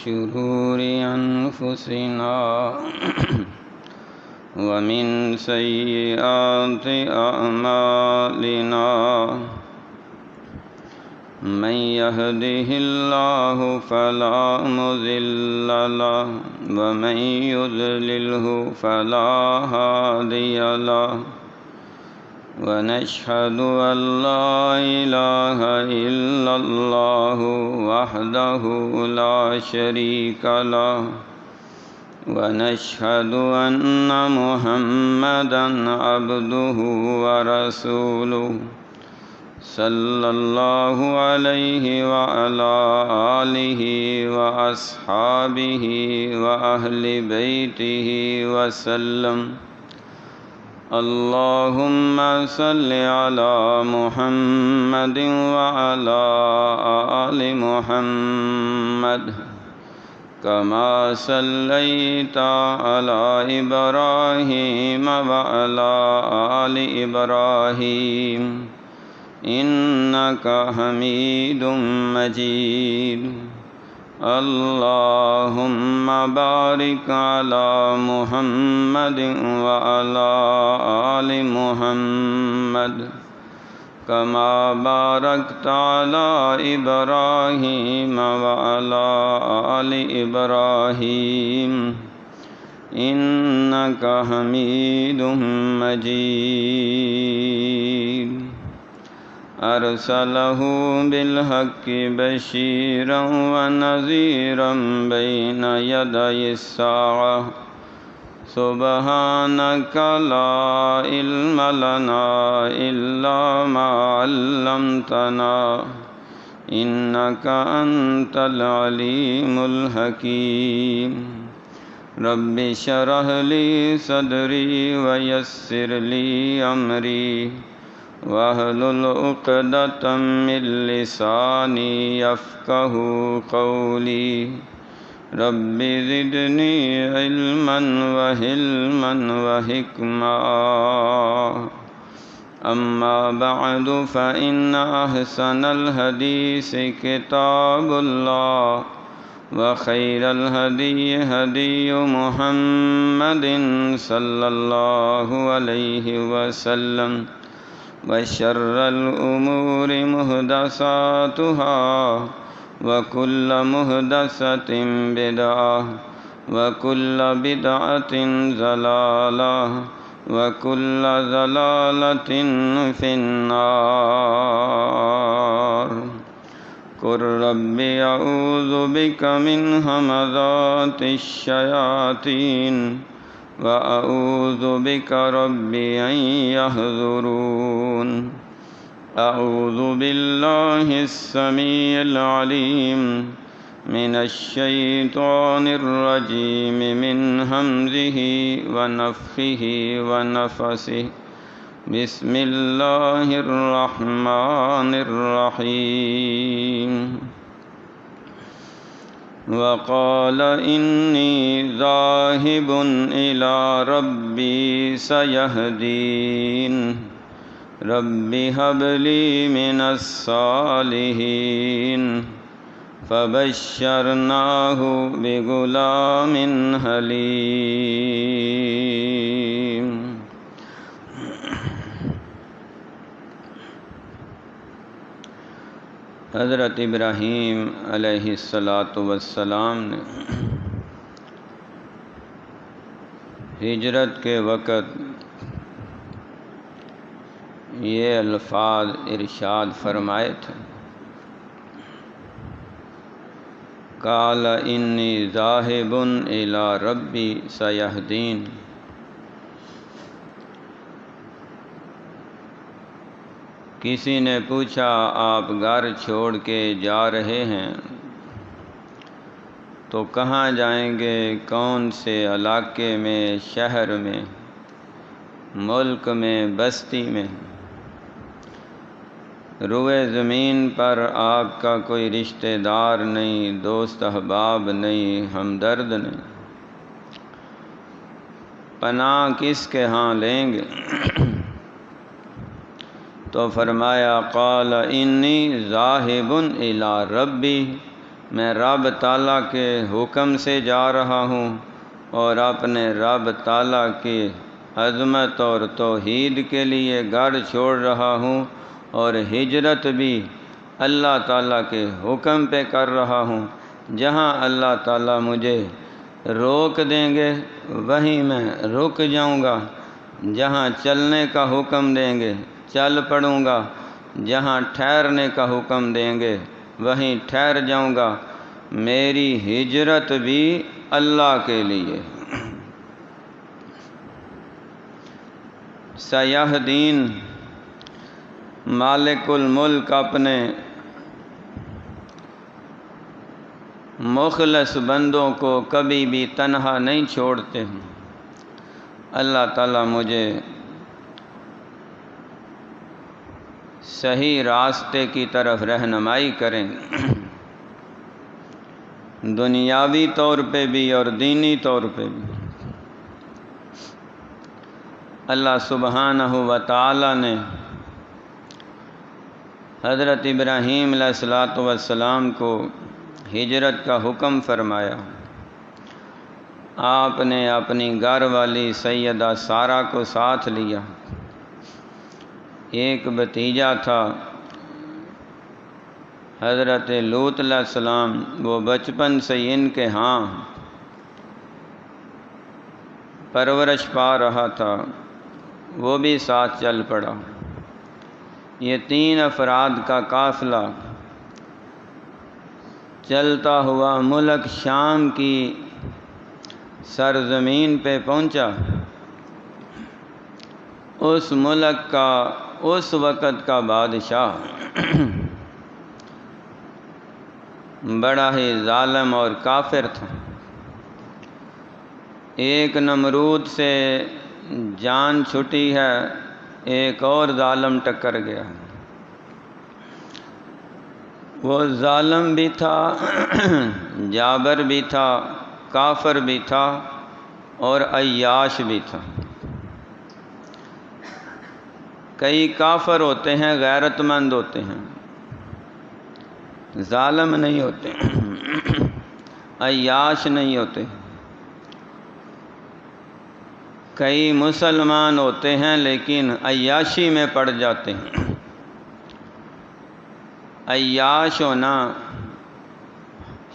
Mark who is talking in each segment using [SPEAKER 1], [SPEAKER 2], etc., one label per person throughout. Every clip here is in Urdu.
[SPEAKER 1] شرور أنفسنا ومن سيئات أعمالنا من يهده الله فلا مضل له ومن يضلله فلا هادي له ونشهد أن لا إله إلا الله وحده لا شريك له ونشهد أن محمدًا عبده ورسوله صلى الله عليه وعلى آله وأصحابه وأهل بيته وسلم اللهم صل على محمد وعلى آل محمد كما صليت على إبراهيم وعلى آل إبراهيم إنك حميد مجيد اللهم بارك على محمد وعلى آل محمد كما باركت على إبراهيم وعلى آل إبراهيم إنك حميد مجيد أرسله بالحق بشيرا ونذيرا بين يدي الساعة سبحانك لا علم لنا إلا ما علمتنا إنك أنت العليم الحكيم رب اشرح لي صدري ويسر لي أمري واحلل عقدة من لساني يفقه قولي رب زدني علما وحلما وحكمة أما بعد فإن أحسن الحديث كتاب الله وخير الهدي هدي محمد صلى الله عليه وسلم وشر الأمور محدثاتها وكل محدثة بدعة وكل بدعة ضلالة وكل ضلالة في النار قل رب أعوذ بك من همزات الشياطين وأعوذ بك رب أن يحضرون أعوذ بالله السميع العليم من الشيطان الرجيم من همزه ونفخه ونفسه بسم الله الرحمن الرحيم وقال إني ذاهب إلى ربي سيهدين رب هب لي من الصالحين فبشرناه بغلام حليم حضرت ابراہیم علیہ السلام نے ہجرت کے وقت یہ الفاظ ارشاد فرمائے تھے قال انی ذاہب الی ربی سیہدین کسی نے پوچھا آپ گھر چھوڑ کے جا رہے ہیں تو کہاں جائیں گے، کون سے علاقے میں، شہر میں، ملک میں، بستی میں؟ روئے زمین پر آپ کا کوئی رشتہ دار نہیں، دوست احباب نہیں، ہمدرد نہیں، پناہ کس کے ہاں لیں گے؟ تو فرمایا قال انی ذاہب الی ربی، میں رب تعالیٰ کے حکم سے جا رہا ہوں اور اپنے رب تعالیٰ کی عظمت اور توحید کے لیے گھر چھوڑ رہا ہوں، اور ہجرت بھی اللہ تعالیٰ کے حکم پہ کر رہا ہوں۔ جہاں اللہ تعالیٰ مجھے روک دیں گے وہیں میں رک جاؤں گا، جہاں چلنے کا حکم دیں گے چل پڑوں گا، جہاں ٹھہرنے کا حکم دیں گے وہیں ٹھہر جاؤں گا۔ میری ہجرت بھی اللہ کے لیے۔ سیہدین، مالک الملک اپنے مخلص بندوں کو کبھی بھی تنہا نہیں چھوڑتے ہیں۔ اللہ تعالیٰ مجھے صحیح راستے کی طرف رہنمائی کریں، دنیاوی طور پہ بھی اور دینی طور پہ بھی۔ اللہ سبحانہ و تعالیٰ نے حضرت ابراہیم علیہ السلام کو ہجرت کا حکم فرمایا۔ آپ نے اپنی گھر والی سیدہ سارہ کو ساتھ لیا۔ ایک بھتیجا تھا حضرت لوط علیہ السلام، وہ بچپن سے ان کے ہاں پرورش پا رہا تھا، وہ بھی ساتھ چل پڑا۔ یہ 3 افراد کا قافلہ چلتا ہوا ملک شام کی سرزمین پہ پہنچا۔ اس ملک کا اس وقت کا بادشاہ بڑا ہی ظالم اور کافر تھا۔ ایک نمرود سے جان چھٹی ہے، ایک اور ظالم ٹکر گیا۔ وہ ظالم بھی تھا، جابر بھی تھا، کافر بھی تھا اور عیاش بھی تھا۔ کئی کافر ہوتے ہیں غیرت مند ہوتے ہیں، ظالم نہیں ہوتے، عیاش نہیں ہوتے۔ کئی مسلمان ہوتے ہیں لیکن عیاشی میں پڑ جاتے ہیں۔ عیاش ہونا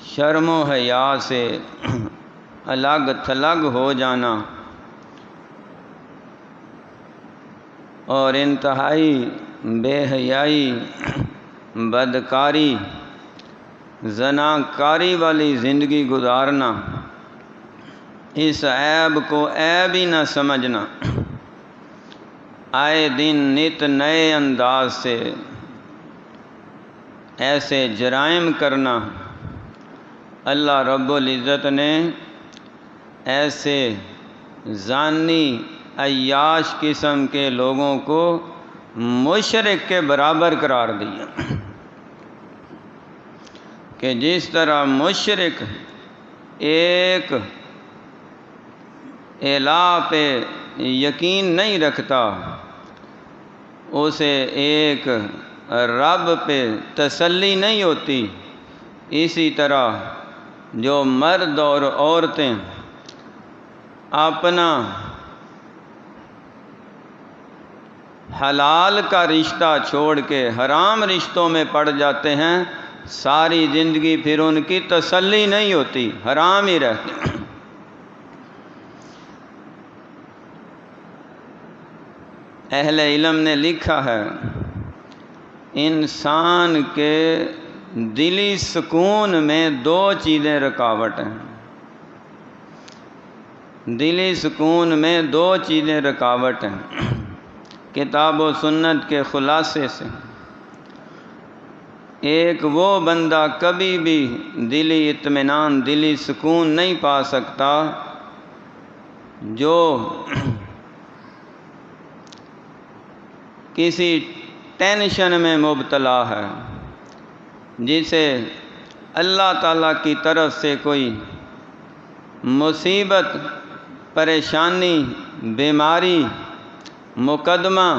[SPEAKER 1] شرم و حیا سے الگ تھلگ ہو جانا اور انتہائی بے حیائی، بدکاری، زناکاری والی زندگی گزارنا، اس عیب کو عیب ہی نہ سمجھنا، آئے دن نت نئے انداز سے ایسے جرائم کرنا، اللہ رب العزت نے ایسے زانی عیاش قسم کے لوگوں کو مشرک کے برابر قرار دیا کہ جس طرح مشرک ایک الہ پہ یقین نہیں رکھتا، اسے ایک رب پہ تسلی نہیں ہوتی، اسی طرح جو مرد اور عورتیں اپنا حلال کا رشتہ چھوڑ کے حرام رشتوں میں پڑ جاتے ہیں، ساری زندگی پھر ان کی تسلی نہیں ہوتی، حرام ہی رہتے ہیں۔ اہل علم نے لکھا ہے انسان کے دلی سکون میں 2 چیزیں رکاوٹ ہیں، دلی سکون میں 2 چیزیں رکاوٹ ہیں، کتاب و سنت کے خلاصے سے۔ ایک وہ بندہ کبھی بھی دلی اطمینان، دلی سکون نہیں پا سکتا جو کسی ٹینشن میں مبتلا ہے، جسے اللہ تعالیٰ کی طرف سے کوئی مصیبت، پریشانی، بیماری، مقدمہ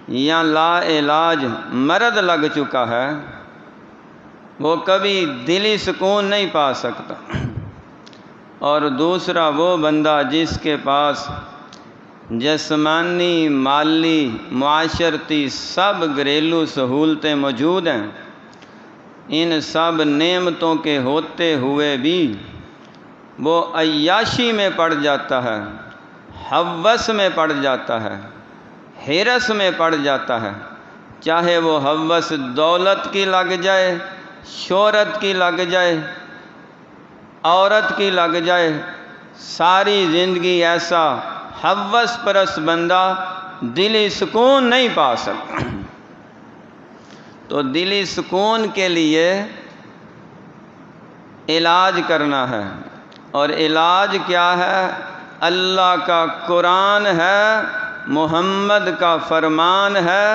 [SPEAKER 1] یا لا علاج مرض لگ چکا ہے، وہ کبھی دلی سکون نہیں پا سکتا۔ اور دوسرا وہ بندہ جس کے پاس جسمانی، مالی، معاشرتی سب گھریلو سہولتیں موجود ہیں، ان سب نعمتوں کے ہوتے ہوئے بھی وہ عیاشی میں پڑ جاتا ہے، ہوس میں پڑ جاتا ہے، حرص میں پڑ جاتا ہے، چاہے وہ ہوس دولت کی لگ جائے، شہرت کی لگ جائے، عورت کی لگ جائے، ساری زندگی ایسا ہوس پرست بندہ دلی سکون نہیں پا سکتا۔ تو دلی سکون کے لیے علاج کرنا ہے، اور علاج کیا ہے؟ اللہ کا قرآن ہے، محمد کا فرمان ہے،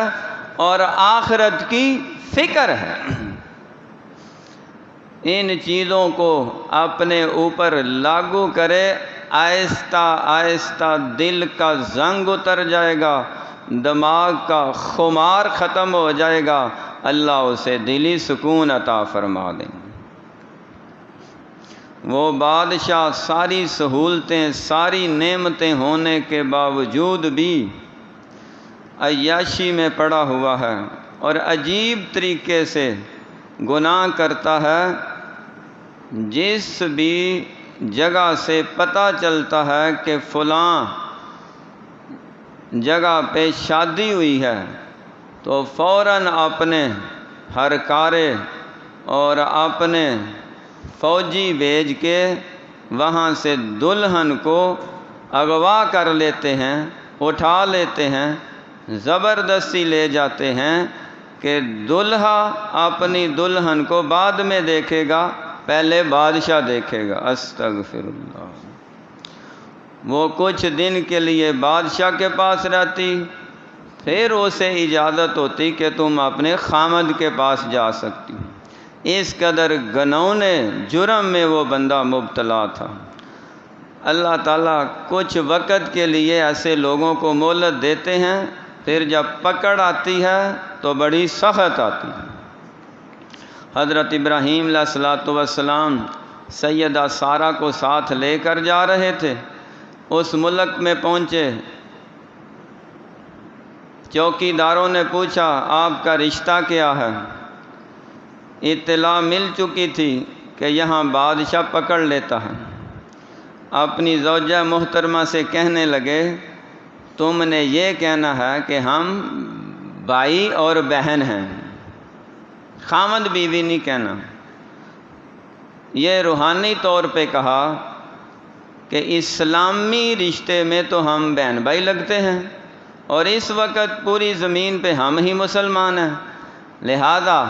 [SPEAKER 1] اور آخرت کی فکر ہے۔ ان چیزوں کو اپنے اوپر لاگو کرے، آہستہ آہستہ دل کا زنگ اتر جائے گا، دماغ کا خمار ختم ہو جائے گا، اللہ اسے دلی سکون عطا فرما دیں۔ وہ بادشاہ ساری سہولتیں، ساری نعمتیں ہونے کے باوجود بھی عیاشی میں پڑا ہوا ہے، اور عجیب طریقے سے گناہ کرتا ہے۔ جس بھی جگہ سے پتہ چلتا ہے کہ فلاں جگہ پہ شادی ہوئی ہے، تو فوراً اپنے ہرکارے اور اپنے فوجی بھیج کے وہاں سے دلہن کو اغوا کر لیتے ہیں، اٹھا لیتے ہیں، زبردستی لے جاتے ہیں کہ دلہا اپنی دلہن کو بعد میں دیکھے گا، پہلے بادشاہ دیکھے گا۔ استغفر اللہ۔ وہ کچھ دن کے لیے بادشاہ کے پاس رہتی، پھر اسے اجازت ہوتی کہ تم اپنے خامد کے پاس جا سکتی۔ اس قدر گنونے جرم میں وہ بندہ مبتلا تھا۔ اللہ تعالیٰ کچھ وقت کے لیے ایسے لوگوں کو مہلت دیتے ہیں، پھر جب پکڑ آتی ہے تو بڑی سخت آتی ہے۔ حضرت ابراہیم علیہ الصلوۃ والسلام سیدہ سارہ کو ساتھ لے کر جا رہے تھے، اس ملک میں پہنچے، چوکیداروں نے پوچھا آپ کا رشتہ کیا ہے؟ اطلاع مل چکی تھی کہ یہاں بادشاہ پکڑ لیتا ہے۔ اپنی زوجہ محترمہ سے کہنے لگے تم نے یہ کہنا ہے کہ ہم بھائی اور بہن ہیں، خامد بیوی نہیں کہنا۔ یہ روحانی طور پہ کہا کہ اسلامی رشتے میں تو ہم بہن بھائی لگتے ہیں، اور اس وقت پوری زمین پہ ہم ہی مسلمان ہیں، لہذا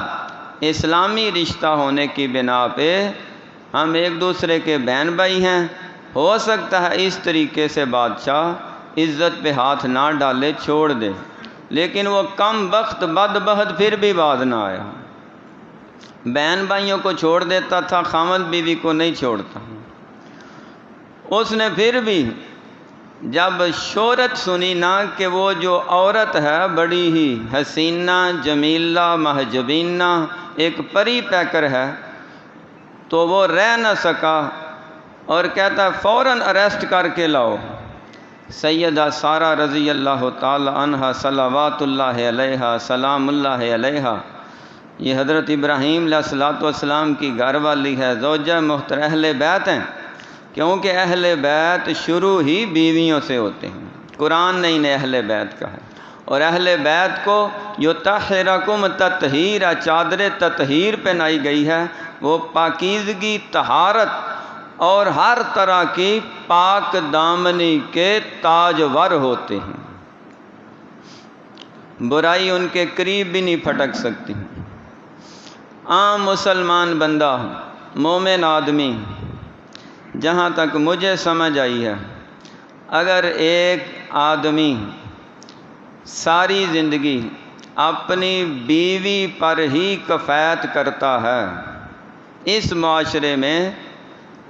[SPEAKER 1] اسلامی رشتہ ہونے کی بنا پہ ہم ایک دوسرے کے بہن بھائی ہیں۔ ہو سکتا ہے اس طریقے سے بادشاہ عزت پہ ہاتھ نہ ڈالے، چھوڑ دے، لیکن وہ کم بخت بدبخت پھر بھی باز نہ آیا، بہن بھائیوں کو چھوڑ دیتا تھا، خامد بیوی کو نہیں چھوڑتا۔ اس نے پھر بھی جب شہرت سنی نا کہ وہ جو عورت ہے بڑی ہی حسینہ، جمیلہ، محجبینہ، ایک پری پیکر ہے، تو وہ رہ نہ سکا اور کہتا ہے فوراً اریسٹ کر کے لاؤ۔ سیدہ سارہ رضی اللہ تعالی عنہا صلوات اللہ علیہا سلام اللہ علیہا، یہ حضرت ابراہیم علیہ الصلوۃ والسلام کی گھر والی ہے، زوجہ محترمہ، اہل بیت ہیں، کیونکہ اہل بیت شروع ہی بیویوں سے ہوتے ہیں، قرآن نے انہیں اہل بیت کہا ہے، اور اہل بیت کو یطہرکم تطہیرا، چادر تطہیر پہنائی گئی ہے، وہ پاکیزگی، طہارت اور ہر طرح کی پاک دامنی کے تاجور ہوتے ہیں، برائی ان کے قریب بھی نہیں پھٹک سکتی۔ عام مسلمان بندہ، مومن آدمی، جہاں تک مجھے سمجھ آئی ہے، اگر ایک آدمی ساری زندگی اپنی بیوی پر ہی کفایت کرتا ہے، اس معاشرے میں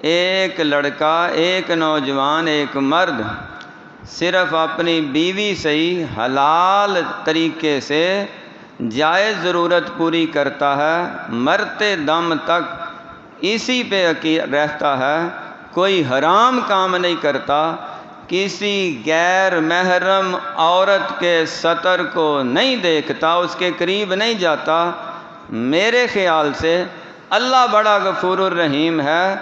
[SPEAKER 1] ایک لڑکا، ایک نوجوان، ایک مرد صرف اپنی بیوی سے ہی حلال طریقے سے جائز ضرورت پوری کرتا ہے، مرتے دم تک اسی پہ رہتا ہے، کوئی حرام کام نہیں کرتا، کسی غیر محرم عورت کے سطر کو نہیں دیکھتا، اس کے قریب نہیں جاتا، میرے خیال سے اللہ بڑا غفور الرحیم ہے۔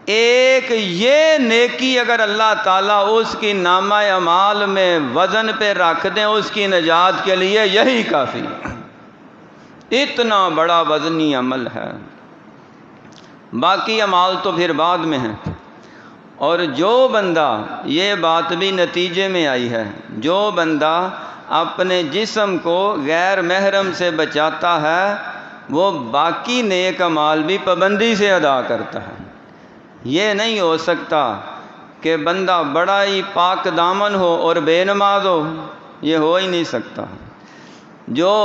[SPEAKER 1] ایک یہ نیکی اگر اللہ تعالیٰ اس کی نامہ اعمال میں وزن پہ رکھ دیں، اس کی نجات کے لیے یہی کافی ہے، اتنا بڑا وزنی عمل ہے۔ باقی اعمال تو پھر بعد میں ہیں۔ اور جو بندہ، یہ بات بھی نتیجے میں آئی ہے، جو بندہ اپنے جسم کو غیر محرم سے بچاتا ہے، وہ باقی نیک اعمال بھی پابندی سے ادا کرتا ہے۔ یہ نہیں ہو سکتا کہ بندہ بڑا ہی پاک دامن ہو اور بے نماز ہو، یہ ہو ہی نہیں سکتا۔ جو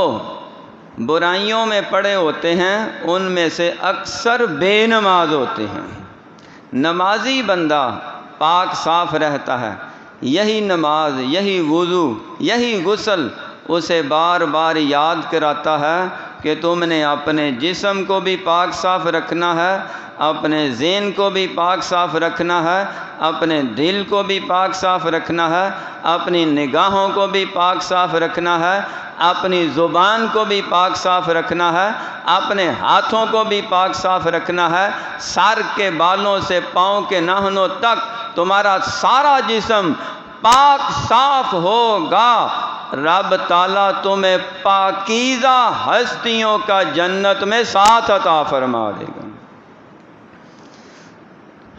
[SPEAKER 1] برائیوں میں پڑے ہوتے ہیں ان میں سے اکثر بے نماز ہوتے ہیں۔ نمازی بندہ پاک صاف رہتا ہے، یہی نماز، یہی وضو، یہی غسل اسے بار بار یاد کراتا ہے کہ تم نے اپنے جسم کو بھی پاک صاف رکھنا ہے، اپنے ذہن کو بھی پاک صاف رکھنا ہے، اپنے دل کو بھی پاک صاف رکھنا ہے، اپنی نگاہوں کو بھی پاک صاف رکھنا ہے، اپنی زبان کو بھی پاک صاف رکھنا ہے، اپنے ہاتھوں کو بھی پاک صاف رکھنا ہے، سر کے بالوں سے پاؤں کے ناخنوں تک تمہارا سارا جسم پاک صاف ہوگا، رب تعالیٰ تمہیں پاکیزہ ہستیوں کا جنت میں ساتھ عطا فرما دے گا۔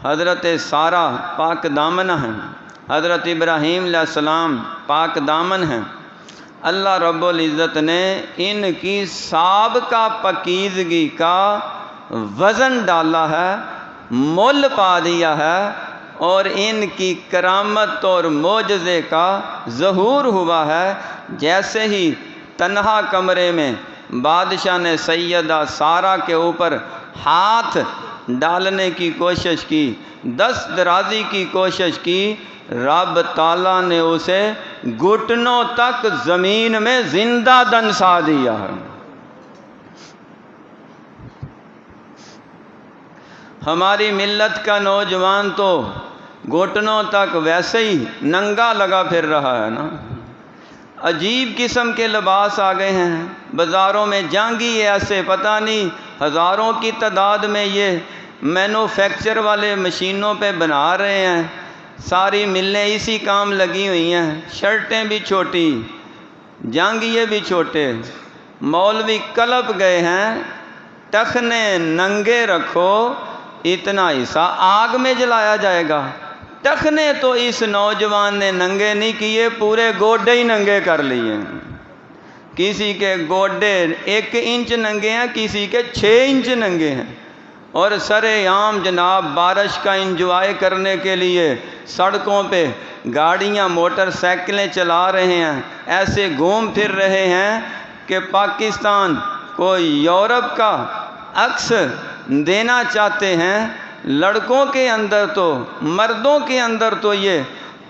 [SPEAKER 1] حضرت سارہ پاک دامن ہیں، حضرت ابراہیم علیہ السلام پاک دامن ہیں۔ اللہ رب العزت نے ان کی سابقہ پاکیزگی کا وزن ڈالا ہے، مول پا دیا ہے، اور ان کی کرامت اور معجزے کا ظہور ہوا ہے۔ جیسے ہی تنہا کمرے میں بادشاہ نے سیدہ سارہ کے اوپر ہاتھ ڈالنے کی کوشش کی، دست درازی کی کوشش کی، رب تعالیٰ نے اسے گھٹنوں تک زمین میں زندہ دنسا دیا ہے۔ ہماری ملت کا نوجوان تو گھٹنوں تک ویسے ہی ننگا لگا پھر رہا ہے نا۔ عجیب قسم کے لباس آ گئے ہیں بازاروں میں، جانگی ایسے پتہ نہیں ہزاروں کی تعداد میں یہ مینوفیکچر والے مشینوں پہ بنا رہے ہیں، ساری ملیں اسی کام لگی ہوئی ہیں، شرٹیں بھی چھوٹی، جانگیے بھی چھوٹے، مولوی کلپ گئے ہیں، ٹخنے ننگے رکھو، اتنا حصہ آگ میں جلایا جائے گا۔ ٹخنے تو اس نوجوان نے ننگے نہیں کیے، پورے گوڈے ہی ننگے کر لیے۔ کسی کے گوڈے 1 انچ ننگے ہیں، کسی کے 6 انچ ننگے ہیں، اور سرے عام جناب بارش کا انجوائے کرنے کے لیے سڑکوں پہ گاڑیاں موٹر سائیکلیں چلا رہے ہیں، ایسے گھوم پھر رہے ہیں کہ پاکستان کو یورپ کا عکس دینا چاہتے ہیں۔ لڑکوں کے اندر تو، مردوں کے اندر تو یہ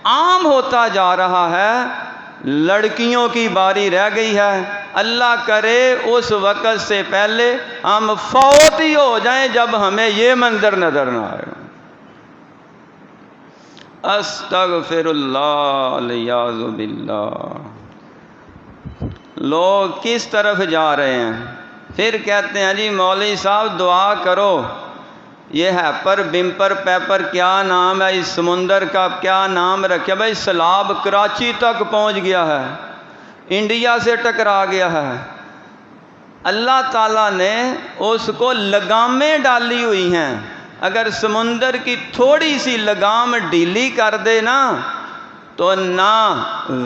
[SPEAKER 1] عام ہوتا جا رہا ہے، لڑکیوں کی باری رہ گئی ہے۔ اللہ کرے اس وقت سے پہلے ہم فوت ہی ہو جائیں جب ہمیں یہ منظر نظر نہ آئے۔ استغفر اللہ الیاذ باللہ۔ لوگ کس طرف جا رہے ہیں؟ پھر کہتے ہیں جی مولوی صاحب دعا کرو، یہ ہیپر بمپر پیپر کیا نام ہے اس سمندر کا، کیا نام رکھے؟ بھائی سیلاب کراچی تک پہنچ گیا ہے، انڈیا سے ٹکرا گیا ہے۔ اللہ تعالیٰ نے اس کو لگامیں ڈالی ہوئی ہیں، اگر سمندر کی تھوڑی سی لگام ڈھیلی کر دے نا تو نہ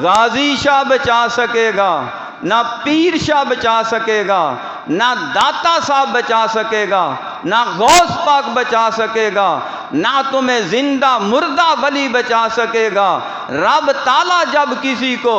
[SPEAKER 1] غازی شاہ بچا سکے گا، نہ پیر شاہ بچا سکے گا، نہ داتا صاحب بچا سکے گا، نہ غوث پاک بچا سکے گا، نہ تمہیں زندہ مردہ ولی بچا سکے گا۔ رب تعالیٰ جب کسی کو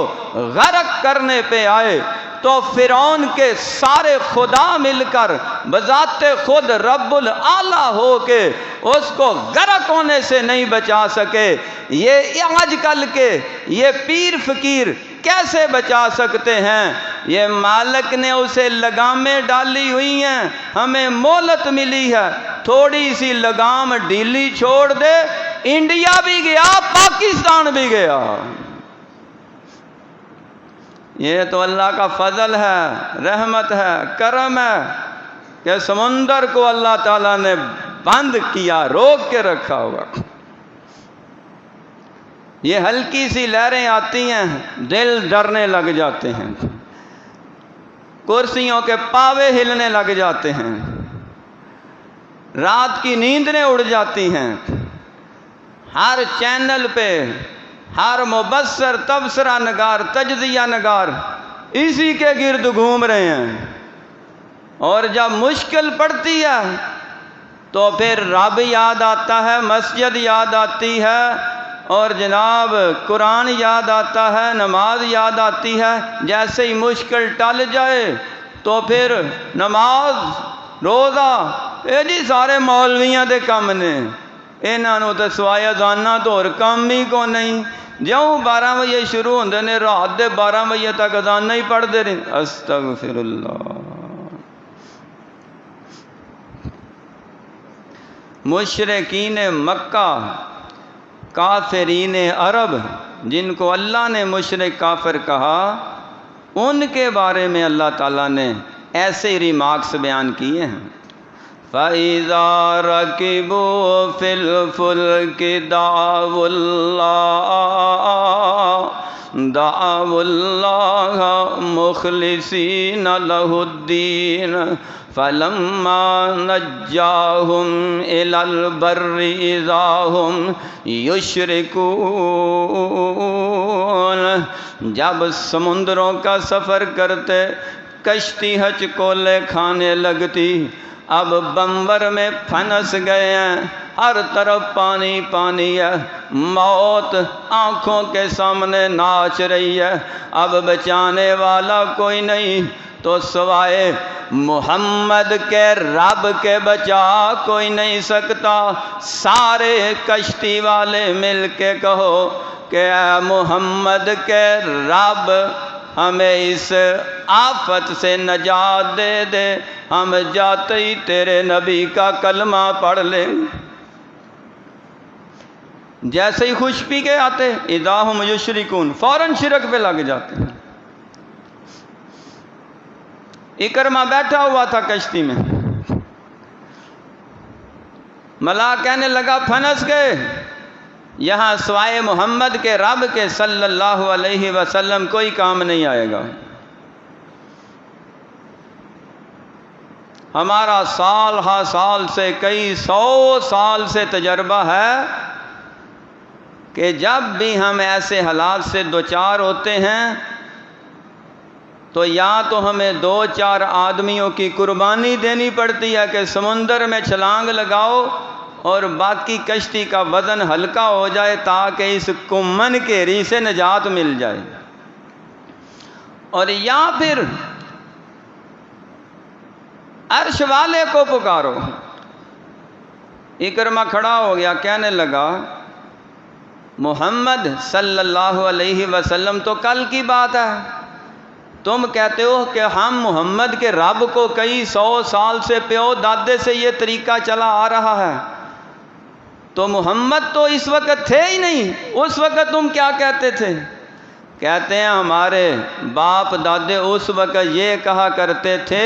[SPEAKER 1] غرق کرنے پہ آئے تو فرعون کے سارے خدا مل کر بذات خود رب الاعلیٰ ہو کے اس کو غرق ہونے سے نہیں بچا سکے۔ یہ آج کل کے یہ پیر فقیر کیسے بچا سکتے ہیں؟ یہ مالک نے اسے لگامیں ڈالی ہوئی ہیں، ہمیں مہلت ملی ہے، تھوڑی سی لگام ڈھیلی چھوڑ دے، انڈیا بھی گیا، پاکستان بھی گیا۔ یہ تو اللہ کا فضل ہے، رحمت ہے، کرم ہے کہ سمندر کو اللہ تعالیٰ نے بند کیا، روک کے رکھا ہوا۔ یہ ہلکی سی لہریں آتی ہیں، دل ڈرنے لگ جاتے ہیں، کرسیوں کے پاوے ہلنے لگ جاتے ہیں، رات کی نیندیں اڑ جاتی ہیں، ہر چینل پہ ہر مبصر، تبصرہ نگار، تجزیہ نگار اسی کے گرد گھوم رہے ہیں، اور جب مشکل پڑتی ہے تو پھر رب یاد آتا ہے، مسجد یاد آتی ہے، اور جناب قرآن یاد آتا ہے، نماز یاد آتی ہے۔ جیسے ہی مشکل ٹل جائے تو پھر نماز، روزہ، یہ جی سارے مولویاں دے کم نے، انہاں نوں تے سوائے اذاناں تو اور کم ہی کو نہیں۔ جوں 12 بجے شروع ہوندے نے، رات دے 12 بجے تک اذاناں ہی پڑھدے رہے۔ استغفر اللہ۔ مشرکین مکہ، کافرین عرب، جن کو اللہ نے مشرک کافر کہا، ان کے بارے میں اللہ تعالیٰ نے ایسے ریمارکس بیان کیے ہیں۔ فَإِذَا رَكِبُوا فِي الْفُلْكِ دَعَوُا اللَّهَ مُخْلِصِينَ لَهُ الدِّينَ فَلَمَّا نَجَّاهُمْ إِلَى الْبَرِّ إِذَا هُمْ يُشْرِكُونَ۔ جب سمندروں کا سفر کرتے، کشتی ہچکولے کھانے لگتی، اب بمبر میں پھنس گئے ہیں، ہر طرف پانی پانی ہے، موت آنکھوں کے سامنے ناچ رہی ہے، اب بچانے والا کوئی نہیں، تو سوائے محمد کے رب کے بچا کوئی نہیں سکتا۔ سارے کشتی والے مل کے کہو کہ اے محمد کے رب، ہمیں اس آفت سے نجات دے دے، ہم جاتے ہی تیرے نبی کا کلمہ پڑھ لیں۔ جیسے ہی خوش پی کے آتے، اذا ہم یشرکون، فوراً شرک پہ لگ جاتے ہیں۔ اکرمہ بیٹھا ہوا تھا کشتی میں، ملا کہنے لگا پھنس گئے، یہاں سوائے محمد کے رب کے صلی اللہ علیہ وسلم کوئی کام نہیں آئے گا۔ ہمارا سال ہا سال سے، کئی 100 سال سے تجربہ ہے کہ جب بھی ہم ایسے حالات سے دوچار ہوتے ہیں تو یا تو ہمیں 2-4 آدمیوں کی قربانی دینی پڑتی ہے کہ سمندر میں چھلانگ لگاؤ اور باقی کشتی کا وزن ہلکا ہو جائے تاکہ اس کمن کیری سے نجات مل جائے، اور یا پھر عرش والے کو پکارو۔ اکرمہ کھڑا ہو گیا، کہنے لگا محمد صلی اللہ علیہ وسلم تو کل کی بات ہے، تم کہتے ہو کہ ہم محمد کے رب کو کئی 100 سال سے پیو دادے سے یہ طریقہ چلا آ رہا ہے، تو محمد تو اس وقت تھے ہی نہیں، اس وقت تم کیا کہتے تھے؟ کہتے ہیں ہمارے باپ دادے اس وقت یہ کہا کرتے تھے،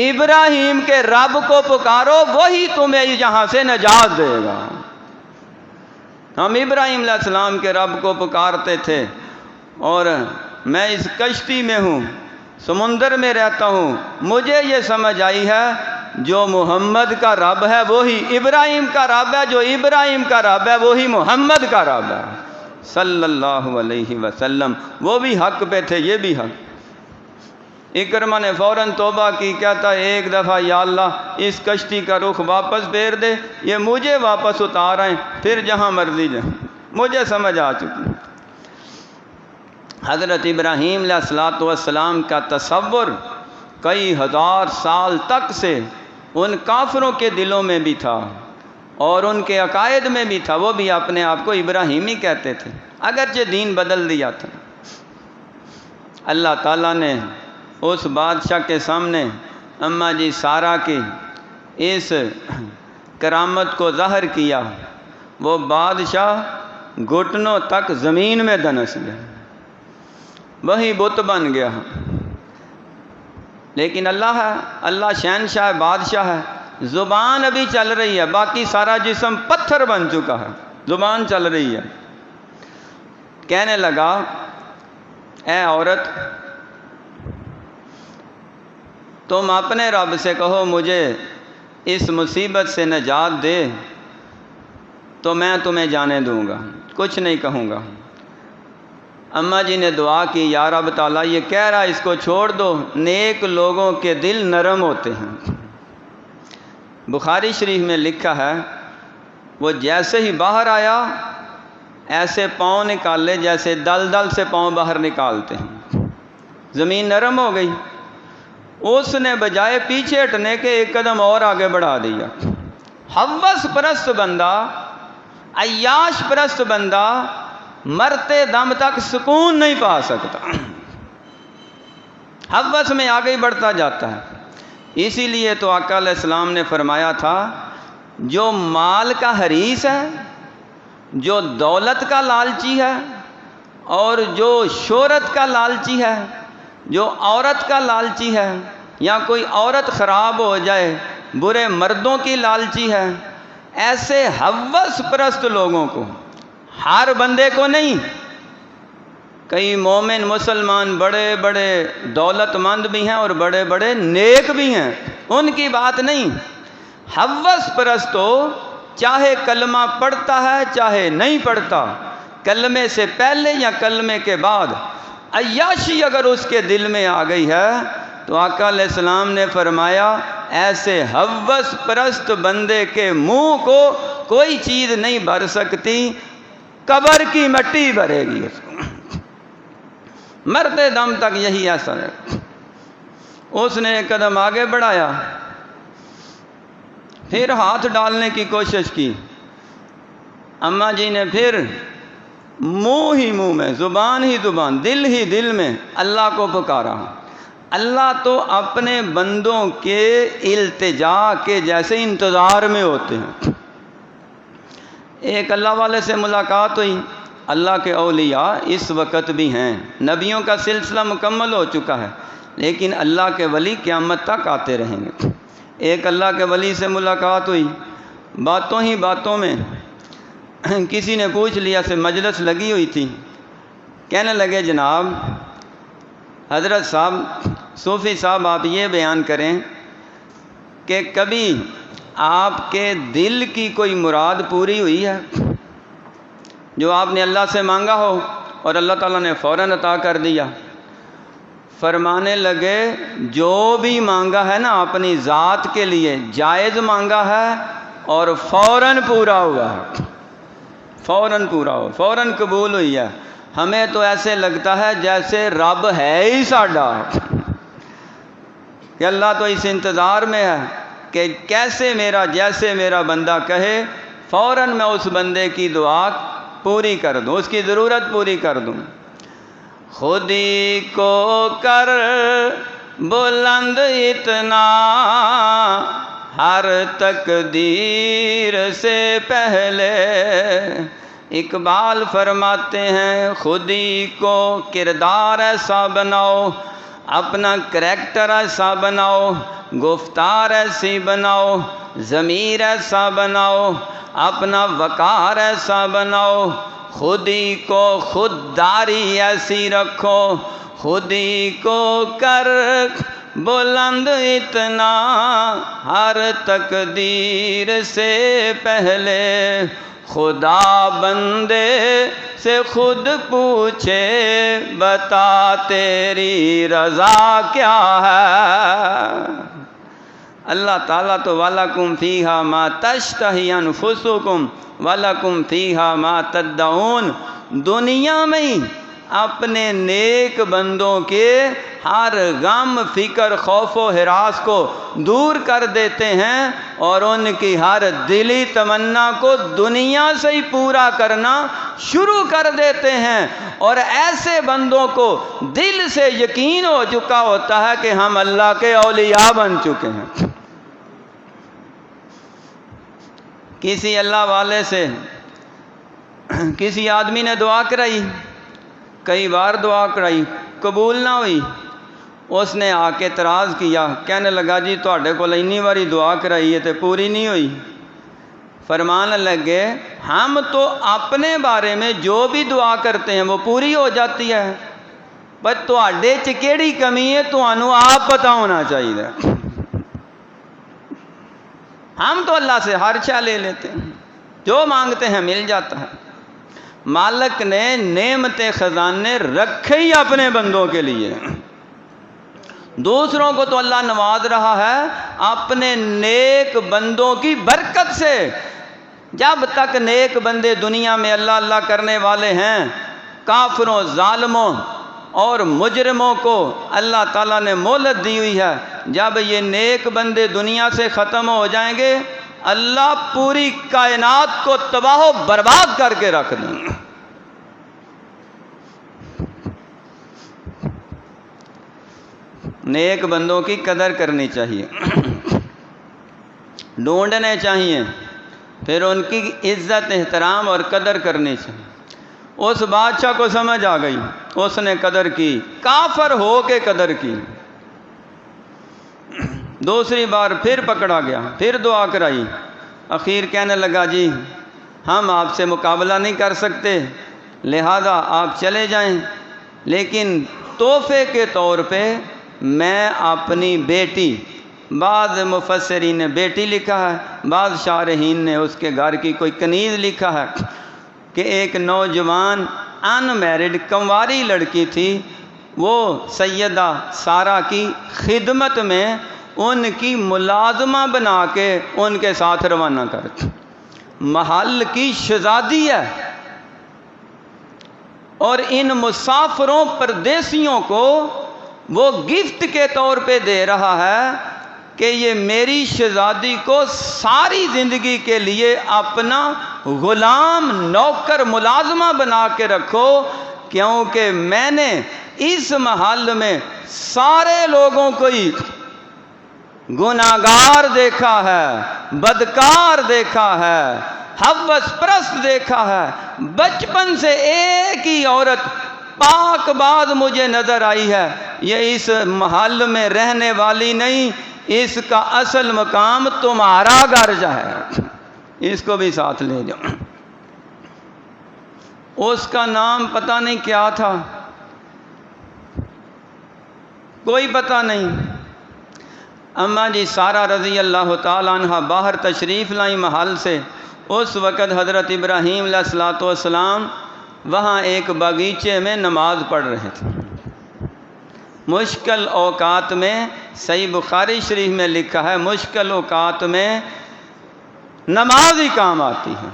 [SPEAKER 1] ابراہیم کے رب کو پکارو، وہی تمہیں یہاں سے نجات دے گا۔ ہم ابراہیم علیہ السلام کے رب کو پکارتے تھے، اور میں اس کشتی میں ہوں، سمندر میں رہتا ہوں، مجھے یہ سمجھ آئی ہے جو محمد کا رب ہے وہی ابراہیم کا رب ہے، جو ابراہیم کا رب ہے وہی محمد کا رب ہے صلی اللہ علیہ وسلم۔ وہ بھی حق پہ تھے، یہ بھی حق۔ اکرمہ نے فوراً توبہ کی، کہتا ایک دفعہ یا اللہ اس کشتی کا رخ واپس پھیر دے، یہ مجھے واپس اتار آئیں، پھر جہاں مرضی جائیں، مجھے سمجھ آ چکی۔ حضرت ابراہیم علیہ السلام کا تصور کئی ہزار سال تک سے ان کافروں کے دلوں میں بھی تھا اور ان کے عقائد میں بھی تھا، وہ بھی اپنے آپ کو ابراہیمی کہتے تھے، اگرچہ دین بدل دیا تھا۔ اللہ تعالیٰ نے اس بادشاہ کے سامنے اماں جی سارا کی اس کرامت کو ظاہر کیا، وہ بادشاہ گھٹنوں تک زمین میں دنس گیا، وہی بت بن گیا۔ لیکن اللہ ہے، اللہ شہنشاہ بادشاہ ہے، زبان ابھی چل رہی ہے، باقی سارا جسم پتھر بن چکا ہے، زبان چل رہی ہے۔ کہنے لگا اے عورت، تم اپنے رب سے کہو مجھے اس مصیبت سے نجات دے تو میں تمہیں جانے دوں گا، کچھ نہیں کہوں گا۔ اماں جی نے دعا کی، یا رب تعالیٰ یہ کہہ رہا اس کو چھوڑ دو، نیک لوگوں کے دل نرم ہوتے ہیں۔ بخاری شریف میں لکھا ہے وہ جیسے ہی باہر آیا ایسے پاؤں نکالے جیسے دل سے پاؤں باہر نکالتے ہیں، زمین نرم ہو گئی۔ اس نے بجائے پیچھے ہٹنے کے ایک قدم اور آگے بڑھا دیا۔ ہوس پرست بندہ، عیاش پرست بندہ مرتے دم تک سکون نہیں پا سکتا، ہوس میں آگے بڑھتا جاتا ہے۔ اسی لیے تو آقا علیہ السلام نے فرمایا تھا جو مال کا حریص ہے، جو دولت کا لالچی ہے، اور جو شہرت کا لالچی ہے، جو عورت کا لالچی ہے، یا کوئی عورت خراب ہو جائے برے مردوں کی لالچی ہے، ایسے ہوس پرست لوگوں کو، ہر بندے کو نہیں، کئی مومن مسلمان بڑے بڑے دولت مند بھی ہیں اور بڑے بڑے نیک بھی ہیں، ان کی بات نہیں۔ ہوس پرست ہو، چاہے کلمہ پڑھتا ہے چاہے نہیں پڑھتا، کلمے سے پہلے یا کلمے کے بعد عیاشی اگر اس کے دل میں آ گئی ہے تو آقا علیہ السلام نے فرمایا ایسے ہوس پرست بندے کے منہ کو کوئی چیز نہیں بھر سکتی، قبر کی مٹی بھرے گی اس کو، مرتے دم تک یہی اثر ہے۔ اس نے ایک قدم آگے بڑھایا، پھر ہاتھ ڈالنے کی کوشش کی، اماں جی نے پھر منہ ہی منہ میں، زبان ہی زبان، دل ہی دل میں اللہ کو پکارا۔ اللہ تو اپنے بندوں کے التجا کے جیسے انتظار میں ہوتے ہیں۔ ایک اللہ والے سے ملاقات ہوئی، اللہ کے اولیاء اس وقت بھی ہیں، نبیوں کا سلسلہ مکمل ہو چکا ہے، لیکن اللہ کے ولی قیامت تک آتے رہیں گے۔ ایک اللہ کے ولی سے ملاقات ہوئی، باتوں ہی باتوں میں کسی نے پوچھ لیا، سے مجلس لگی ہوئی تھی، کہنے لگے جناب حضرت صاحب، صوفی صاحب آپ یہ بیان کریں کہ کبھی آپ کے دل کی کوئی مراد پوری ہوئی ہے جو آپ نے اللہ سے مانگا ہو اور اللہ تعالیٰ نے فوراً عطا کر دیا؟ فرمانے لگے جو بھی مانگا ہے نا اپنی ذات کے لیے جائز مانگا ہے اور فوراً پورا ہوا ہے، فوراً پورا ہو، فوراً قبول ہوئی ہے۔ ہمیں تو ایسے لگتا ہے جیسے رب ہے ہی ساڈا، کہ اللہ تو اس انتظار میں ہے کہ کیسے میرا، جیسے میرا بندہ کہے فوراً میں اس بندے کی دعا پوری کر دوں، اس کی ضرورت پوری کر دوں۔ خود ہی کو کر بلند اتنا ہر تقدیر سے پہلے، اقبال فرماتے ہیں خود ہی کو کردار ایسا بناؤ، اپنا کریکٹر ایسا بناؤ، گفتار ایسی بناؤ، ضمیر ایسا بناؤ، اپنا وقار ایسا بناؤ، خود ہی کو خودداری ایسی رکھو، خود ہی کو کر بلند اتنا ہر تقدیر سے پہلے، خدا بندے سے خود پوچھے بتا تیری رضا کیا ہے۔ اللہ تعالیٰ تو وَلَكُمْ فِيهَا مَا تَشْتَهِي أَنفُسُكُمْ وَلَكُمْ فِيهَا مَا تَدَّعُونَ، دنیا میں ہی اپنے نیک بندوں کے ہر غم فکر خوف و ہراس کو دور کر دیتے ہیں اور ان کی ہر دلی تمنا کو دنیا سے ہی پورا کرنا شروع کر دیتے ہیں، اور ایسے بندوں کو دل سے یقین ہو چکا ہوتا ہے کہ ہم اللہ کے اولیاء بن چکے ہیں۔ کسی اللہ والے سے کسی آدمی نے دعا کرائی، کئی بار دعا کرائی، قبول نہ ہوئی۔ اس نے آ کے اعتراض کیا، کہنے لگا جی تواڈے کول اینی باری دعا کرائی ہے تے پوری نہیں ہوئی۔ فرمان لگے ہم تو اپنے بارے میں جو بھی دعا کرتے ہیں وہ پوری ہو جاتی ہے، پر تواڈے چ کیڑی کمی ہے تانوں آپ پتہ ہونا چاہیے۔ ہم تو اللہ سے ہر شے لے لیتے ہیں، جو مانگتے ہیں مل جاتا ہے۔ مالک نے نعمت خزانے رکھے ہی اپنے بندوں کے لیے۔ دوسروں کو تو اللہ نواز رہا ہے اپنے نیک بندوں کی برکت سے۔ جب تک نیک بندے دنیا میں اللہ اللہ کرنے والے ہیں، کافروں، ظالموں اور مجرموں کو اللہ تعالیٰ نے مہلت دی ہوئی ہے۔ جب یہ نیک بندے دنیا سے ختم ہو جائیں گے، اللہ پوری کائنات کو تباہ و برباد کر کے رکھ دیں گے۔ نیک بندوں کی قدر کرنی چاہیے، ڈھونڈنے چاہیے، پھر ان کی عزت احترام اور قدر کرنی چاہیے۔ اس بادشاہ کو سمجھ آ گئی، اس نے قدر کی، کافر ہو کے قدر کی۔ دوسری بار پھر پکڑا گیا، پھر دعا کرائی، اخیر کہنے لگا جی ہم آپ سے مقابلہ نہیں کر سکتے، لہذا آپ چلے جائیں، لیکن تحفے کے طور پہ میں اپنی بیٹی، بعض مفسرین نے بیٹی لکھا ہے، بعض شارحین نے اس کے گھر کی کوئی کنیز لکھا ہے، کہ ایک نوجوان ان میرڈ کنواری لڑکی تھی، وہ سیدہ سارہ کی خدمت میں ان کی ملازمہ بنا کے ان کے ساتھ روانہ کر، محل کی شہزادی ہے، اور ان مسافروں پردیسیوں کو وہ گفٹ کے طور پہ دے رہا ہے کہ یہ میری شہزادی کو ساری زندگی کے لیے اپنا غلام، نوکر، ملازمہ بنا کے رکھو، کیونکہ میں نے اس محل میں سارے لوگوں کو ہی گناہگار دیکھا ہے، بدکار دیکھا ہے، ہوس پرست دیکھا ہے، بچپن سے ایک ہی عورت پاک باز مجھے نظر آئی ہے، یہ اس محل میں رہنے والی نہیں، اس کا اصل مقام تمہارا گھر ہے، اس کو بھی ساتھ لے جاؤ۔ اس کا نام پتہ نہیں کیا تھا، کوئی پتہ نہیں۔ اماں جی سارہ رضی اللہ تعالیٰ عنہ باہر تشریف لائیں محل سے۔ اس وقت حضرت ابراہیم علیہ السلام وہاں ایک باغیچے میں نماز پڑھ رہے تھے۔ مشکل اوقات میں، صحیح بخاری شریف میں لکھا ہے، مشکل اوقات میں نماز ہی کام آتی ہے۔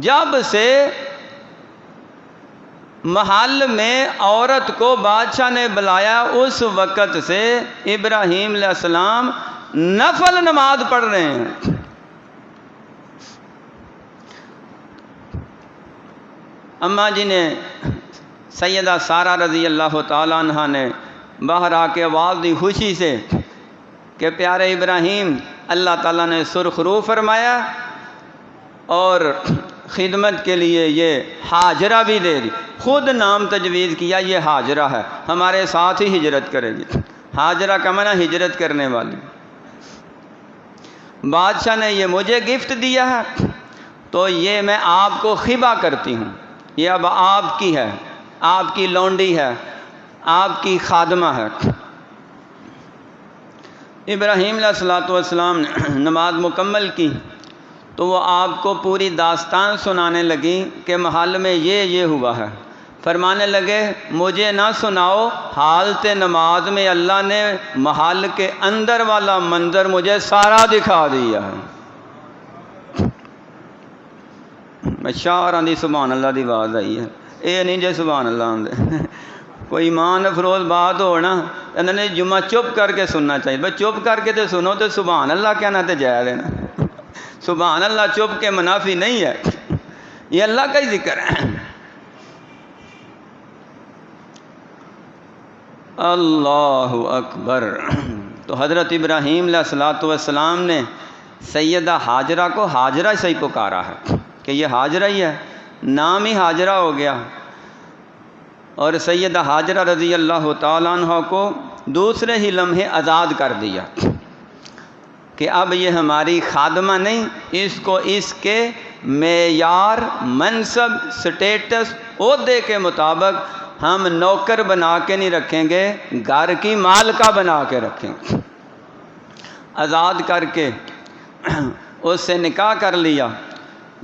[SPEAKER 1] جب سے محل میں عورت کو بادشاہ نے بلایا، اس وقت سے ابراہیم علیہ السلام نفل نماز پڑھ رہے ہیں۔ اماں جی نے، سیدہ سارہ رضی اللہ تعالیٰ عنہ نے باہر آ کے آواز دی خوشی سے کہ پیارے ابراہیم، اللہ تعالیٰ نے سرخرو فرمایا اور خدمت کے لیے یہ ہاجرہ بھی دے دی۔ خود نام تجویز کیا، یہ ہاجرہ ہے، ہمارے ساتھ ہی ہجرت کرے گی۔ ہاجرہ کا معنی ہجرت کرنے والی۔ بادشاہ نے یہ مجھے گفٹ دیا ہے تو یہ میں آپ کو خبا کرتی ہوں، یہ اب آپ کی ہے، آپ کی لونڈی ہے، آپ کی خادمہ ہے۔ ابراہیم علیہ السلام نے نماز مکمل کی تو وہ آپ کو پوری داستان سنانے لگی کہ محل میں یہ ہوا ہے۔ فرمانے لگے مجھے نہ سناؤ، حالت نماز میں اللہ نے محل کے اندر والا منظر مجھے سارا دکھا دیا ہے۔ شاعراں دی سبحان اللہ دی آواز آئی ہے۔ یہ نہیں جی سبحان اللہ آندے کوئی ایمان افروز بات ہو نا انہوں نے جمعہ چپ کر کے سننا چاہیے، بس چپ کر کے تو سنو تو سبحان اللہ کہنا تو جائز ہے نا، سبحان اللہ چپ کے منافی نہیں ہے، یہ اللہ کا ہی ذکر ہے۔ اللہ اکبر۔ تو حضرت ابراہیم علیہ السلام نے سیدہ حاجرہ کو حاجرہ سے ہی پکارا ہے کہ یہ حاجرہ ہی ہے، نام ہی حاجرہ ہو گیا، اور سیدہ حاجرہ رضی اللہ تعالیٰ عنہ کو دوسرے ہی لمحے آزاد کر دیا کہ اب یہ ہماری خادمہ نہیں، اس کو اس کے معیار، منصب، سٹیٹس، عہدے کے مطابق ہم نوکر بنا کے نہیں رکھیں گے، گھر کی مالکہ بنا کے رکھیں گے۔ آزاد کر کے اس سے نکاح کر لیا،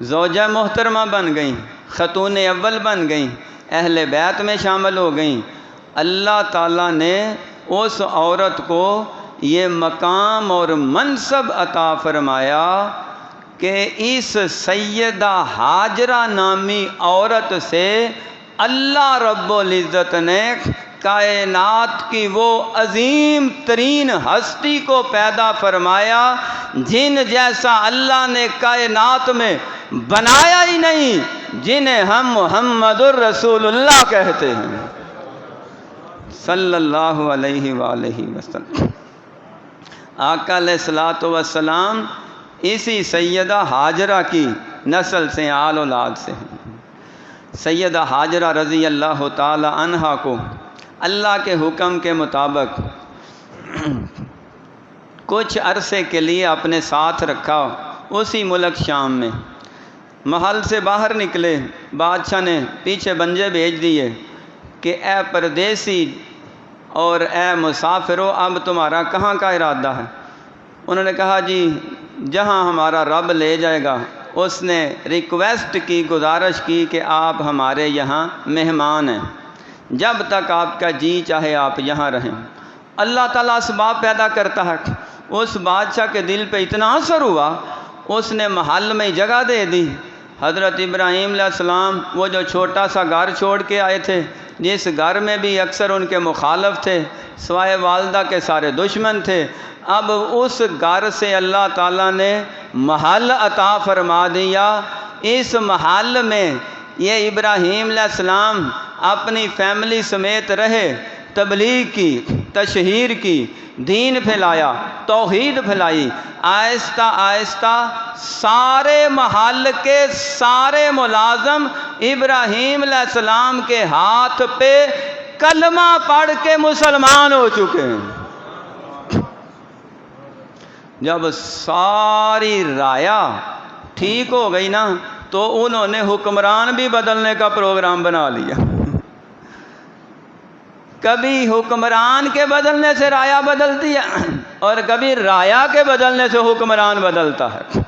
[SPEAKER 1] زوجہ محترمہ بن گئیں، خاتون اول بن گئیں، اہل بیت میں شامل ہو گئیں۔ اللہ تعالیٰ نے اس عورت کو یہ مقام اور منصب عطا فرمایا کہ اس سیدہ حاجرہ نامی عورت سے اللہ رب العزت نے کائنات کی وہ عظیم ترین ہستی کو پیدا فرمایا جن جیسا اللہ نے کائنات میں بنایا ہی نہیں، جنہیں ہم محمد الرسول اللہ کہتے ہیں صلی اللہ علیہ وآلہ وسلم۔ آقا علیہ الصلوۃ والسلام اسی سیدہ حاجرہ کی نسل سے، آل اولاد سے ہیں۔ سیدہ حاجرہ رضی اللہ تعالی عنہا کو اللہ کے حکم کے مطابق کچھ عرصے کے لیے اپنے ساتھ رکھا اسی ملک شام میں۔ محل سے باہر نکلے، بادشاہ نے پیچھے بنجے بھیج دیے کہ اے پردیسی اور اے مسافرو، اب تمہارا کہاں کا ارادہ ہے؟ انہوں نے کہا جی جہاں ہمارا رب لے جائے گا۔ اس نے ریکویسٹ کی، گزارش کی کہ آپ ہمارے یہاں مہمان ہیں، جب تک آپ کا جی چاہے آپ یہاں رہیں۔ اللہ تعالیٰ اسباب پیدا کرتا ہے۔ اس بادشاہ کے دل پہ اتنا اثر ہوا، اس نے محل میں جگہ دے دی۔ حضرت ابراہیم علیہ السلام وہ جو چھوٹا سا گھر چھوڑ کے آئے تھے، جس گھر میں بھی اکثر ان کے مخالف تھے، سوائے والدہ کے سارے دشمن تھے، اب اس گھر سے اللہ تعالیٰ نے محل عطا فرما دیا۔ اس محل میں یہ ابراہیم علیہ السلام اپنی فیملی سمیت رہے، تبلیغ کی، تشہیر کی، دین پھیلایا، توحید پھیلائی۔ آہستہ آہستہ سارے محل کے سارے ملازم ابراہیم علیہ السلام کے ہاتھ پہ کلمہ پڑھ کے مسلمان ہو چکے ہیں۔ جب ساری رایا ٹھیک ہو گئی نا تو انہوں نے حکمران بھی بدلنے کا پروگرام بنا لیا۔ کبھی حکمران کے بدلنے سے رایا بدلتی ہے اور کبھی رایا کے بدلنے سے حکمران بدلتا ہے۔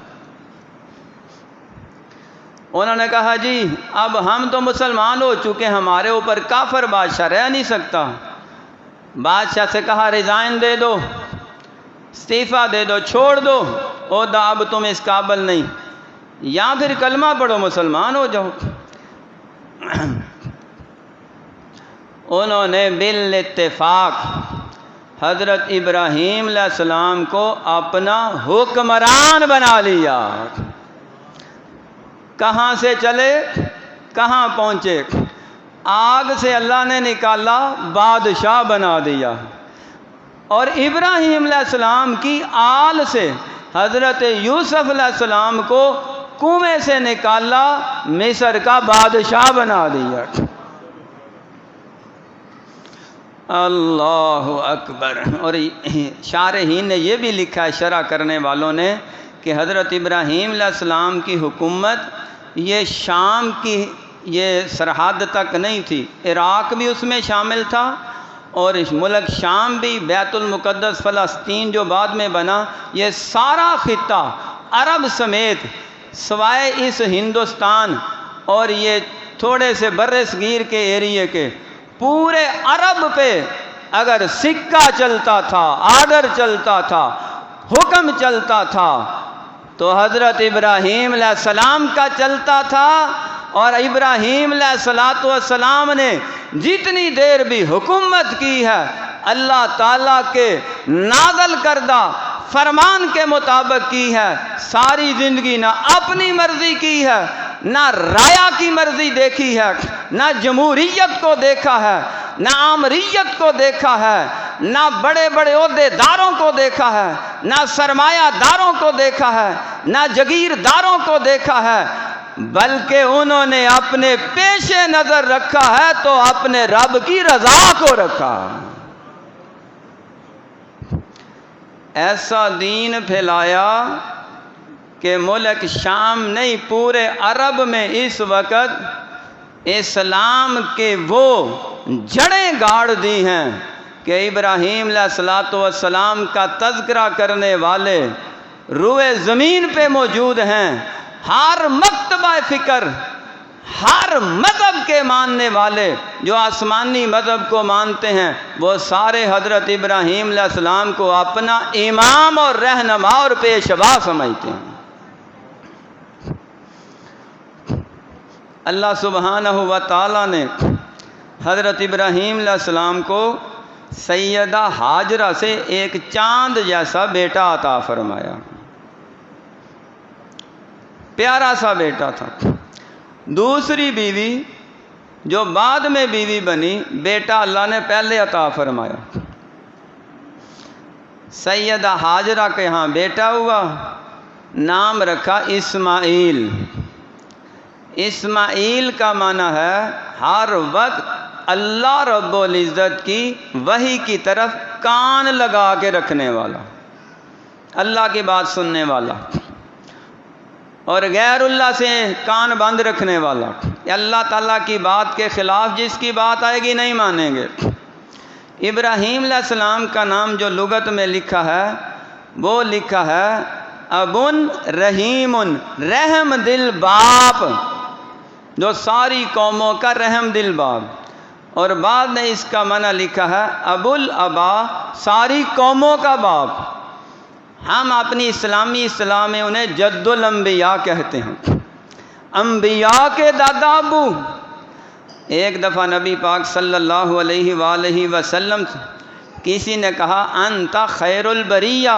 [SPEAKER 1] انہوں نے کہا جی اب ہم تو مسلمان ہو چکے، ہمارے اوپر کافر بادشاہ رہ نہیں سکتا۔ بادشاہ سے کہا ریزائن دے دو، استعفیٰ دے دو، چھوڑ دو عہدہ، اب تم اس قابل نہیں، یا پھر کلمہ پڑھو مسلمان ہو جاؤ۔ انہوں نے بالاتفاق حضرت ابراہیم علیہ السلام کو اپنا حکمران بنا لیا۔ کہاں سے چلے، کہاں پہنچے؟ آگ سے اللہ نے نکالا، بادشاہ بنا دیا۔ اور ابراہیم علیہ السلام کی آل سے حضرت یوسف علیہ السلام کو کنویں سے نکالا، مصر کا بادشاہ بنا دیا۔ اللہ اکبر۔ اور شارحین نے یہ بھی لکھا ہے، شرح کرنے والوں نے، کہ حضرت ابراہیم علیہ السلام کی حکومت یہ شام کی یہ سرحد تک نہیں تھی، عراق بھی اس میں شامل تھا، اور اس ملک شام بھی، بیت المقدس فلسطین جو بعد میں بنا، یہ سارا خطہ عرب سمیت سوائے اس ہندوستان اور یہ تھوڑے سے بر صغیر کے ایریے کے، پورے عرب پہ اگر سکہ چلتا تھا، آرڈر چلتا تھا، حکم چلتا تھا تو حضرت ابراہیم علیہ السلام کا چلتا تھا، اور ابراہیم علیہ السلام نے جتنی دیر بھی حکومت کی ہے اللہ تعالیٰ کے نازل کردہ فرمان کے مطابق کی ہے. ساری زندگی نہ اپنی مرضی کی ہے، نہ رایا کی مرضی دیکھی ہے، نہ جمہوریت کو دیکھا ہے، نہ آمریت کو دیکھا ہے، نہ بڑے بڑے عہدے داروں کو دیکھا ہے، نہ سرمایہ داروں کو دیکھا ہے، نہ جگیرداروں کو دیکھا ہے، بلکہ انہوں نے اپنے پیش نظر رکھا ہے تو اپنے رب کی رضا کو رکھا. ایسا دین پھیلایا کہ ملک شام نہیں پورے عرب میں اس وقت اسلام کے وہ جڑیں گاڑ دی ہیں کہ ابراہیم علیہ السلام کا تذکرہ کرنے والے روئے زمین پہ موجود ہیں. ہر مکتبہ فکر، ہر مذہب کے ماننے والے جو آسمانی مذہب کو مانتے ہیں وہ سارے حضرت ابراہیم علیہ السلام کو اپنا امام اور رہنما اور پیشوا سمجھتے ہیں. اللہ سبحانہ و تعالیٰ نے حضرت ابراہیم علیہ السلام کو سیدہ ہاجرہ سے ایک چاند جیسا بیٹا عطا فرمایا. پیارا سا بیٹا تھا. دوسری بیوی جو بعد میں بیوی بنی، بیٹا اللہ نے پہلے عطا فرمایا. سیدہ ہاجرہ کے ہاں بیٹا ہوا، نام رکھا اسماعیل. اسماعیل کا معنی ہے ہر وقت اللہ رب العزت کی وحی کی طرف کان لگا کے رکھنے والا، اللہ کی بات سننے والا، اور غیر اللہ سے کان بند رکھنے والا. اللہ تعالیٰ کی بات کے خلاف جس کی بات آئے گی نہیں مانیں گے. ابراہیم علیہ السلام کا نام جو لغت میں لکھا ہے وہ لکھا ہے ابن رحیم، رحم دل باپ، جو ساری قوموں کا رحم دل باپ. اور بعد نے اس کا معنی لکھا ہے ابو الابا، ساری قوموں کا باپ. ہم اپنی اسلامی اصطلاح میں انہیں جد الانبیاء کہتے ہیں، انبیاء کے دادا ابو. ایک دفعہ نبی پاک صلی اللہ علیہ وآلہ وسلم کسی نے کہا انت خیر البریہ،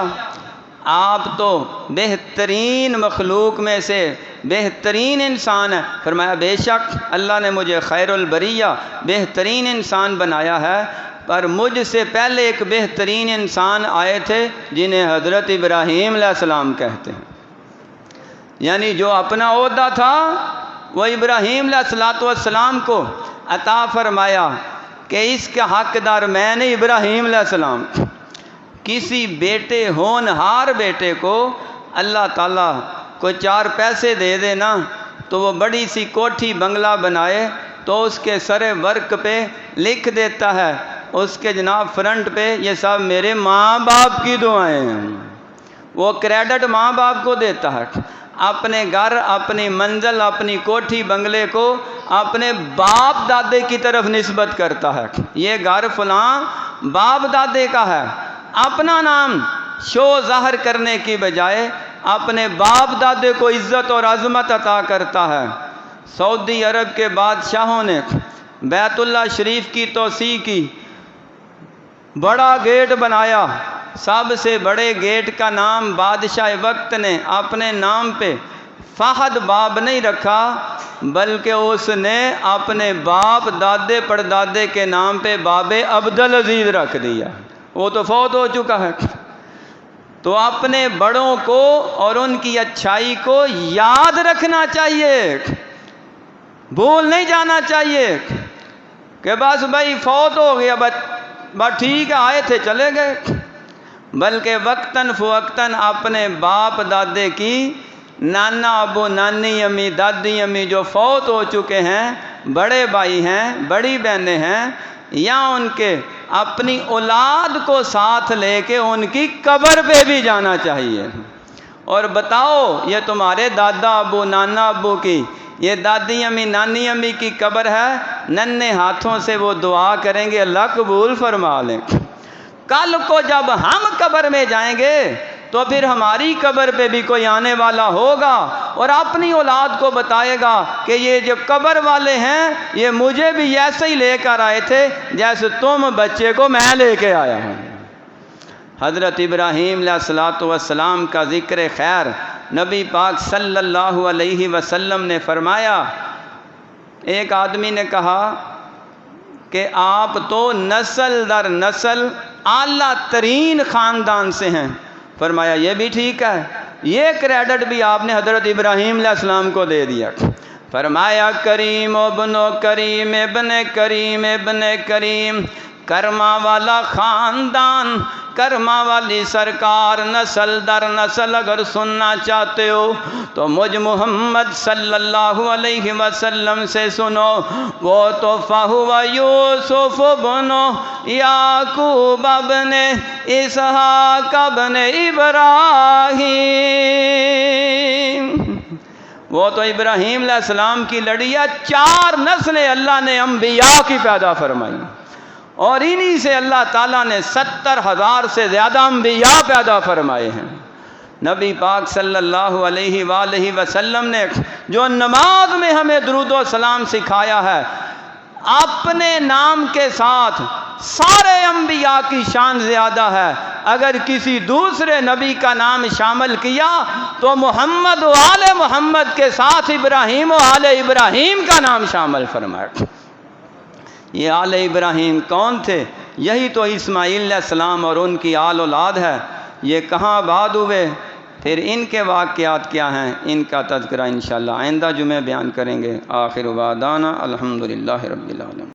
[SPEAKER 1] آپ تو بہترین مخلوق میں سے بہترین انسان ہے. فرمایا بے شک اللہ نے مجھے خیر البریہ بہترین انسان بنایا ہے، پر مجھ سے پہلے ایک بہترین انسان آئے تھے جنہیں حضرت ابراہیم علیہ السلام کہتے ہیں. یعنی جو اپنا عہدہ تھا وہ ابراہیم علیہ السلام کو عطا فرمایا کہ اس کا حقدار میں نے ابراہیم علیہ السلام. کسی بیٹے ہونہار بیٹے کو اللہ تعالیٰ کوئی 4 پیسے دے دے نا تو وہ بڑی سی کوٹھی بنگلہ بنائے تو اس کے سر ورک پہ لکھ دیتا ہے، اس کے جناب فرنٹ پہ یہ سب میرے ماں باپ کی دعائیں ہیں. وہ کریڈٹ ماں باپ کو دیتا ہے. اپنے گھر، اپنی منزل، اپنی کوٹھی بنگلے کو اپنے باپ دادے کی طرف نسبت کرتا ہے. یہ گھر فلاں باپ دادے کا ہے. اپنا نام شو ظاہر کرنے کی بجائے اپنے باپ دادے کو عزت اور عظمت عطا کرتا ہے. سعودی عرب کے بادشاہوں نے بیت اللہ شریف کی توسیع کی، بڑا گیٹ بنایا. سب سے بڑے گیٹ کا نام بادشاہ وقت نے اپنے نام پہ فہد باب نہیں رکھا، بلکہ اس نے اپنے باپ دادے پردادے کے نام پہ باب عبدالعزیز رکھ دیا. وہ تو فوت ہو چکا ہے. تو اپنے بڑوں کو اور ان کی اچھائی کو یاد رکھنا چاہیے، بھول نہیں جانا چاہیے کہ بس بھائی فوت ہو گیا بس ٹھیک ہے آئے تھے چلے گئے، بلکہ وقتاً فوقتاً اپنے باپ دادے کی، نانا ابو نانی امی دادی امی جو فوت ہو چکے ہیں، بڑے بھائی ہیں بڑی بہنیں ہیں، یا ان کے اپنی اولاد کو ساتھ لے کے ان کی قبر پہ بھی جانا چاہیے اور بتاؤ یہ تمہارے دادا ابو نانا ابو کی، یہ دادی امی نانی امی کی قبر ہے، ننھے ہاتھوں سے وہ دعا کریں گے اللہ قبول فرما لیں. کل کو جب ہم قبر میں جائیں گے تو پھر ہماری قبر پہ بھی کوئی آنے والا ہوگا اور اپنی اولاد کو بتائے گا کہ یہ جو قبر والے ہیں یہ مجھے بھی ایسے ہی لے کر آئے تھے جیسے تم بچے کو میں لے کے آیا ہوں۔ حضرت ابراہیم علیہ الصلوۃ والسلام کا ذکر خیر نبی پاک صلی اللہ علیہ وسلم نے فرمایا، ایک آدمی نے کہا کہ آپ تو نسل در نسل اعلیٰ ترین خاندان سے ہیں۔ فرمایا یہ بھی ٹھیک ہے، یہ کریڈٹ بھی آپ نے حضرت ابراہیم علیہ السلام کو دے دیا۔ فرمایا کریم ابن کریم ابن کریم ابن کریم، کرما والا خاندان، کرما والی سرکار، نسل در نسل اگر سننا چاہتے ہو تو مجھ محمد صلی اللہ علیہ وسلم سے سنو، وہ تو فہو یوسف بن یعقوب ابن اسحاق ابن ابراہیم، وہ تو ابراہیم علیہ السلام کی لڑی ہے، 4 نسلیں اللہ نے انبیاء کی پیدا فرمائی اور انہی سے اللہ تعالیٰ نے 70,000 سے زیادہ انبیاء پیدا فرمائے ہیں۔ نبی پاک صلی اللہ علیہ وآلہ وسلم نے جو نماز میں ہمیں درود و سلام سکھایا ہے، اپنے نام کے ساتھ سارے انبیاء کی شان زیادہ ہے۔ اگر کسی دوسرے نبی کا نام شامل کیا تو محمد و آل محمد کے ساتھ ابراہیم و آل ابراہیم کا نام شامل فرمایا۔ یہ آل ابراہیم کون تھے؟ یہی تو اسماعیل علیہ السلام اور ان کی آل اولاد ہے۔ یہ کہاں آباد ہوئے، پھر ان کے واقعات کیا ہیں، ان کا تذکرہ انشاءاللہ آئندہ جمعہ بیان کریں گے۔ آخر دعوانا الحمدللہ رب العالمین۔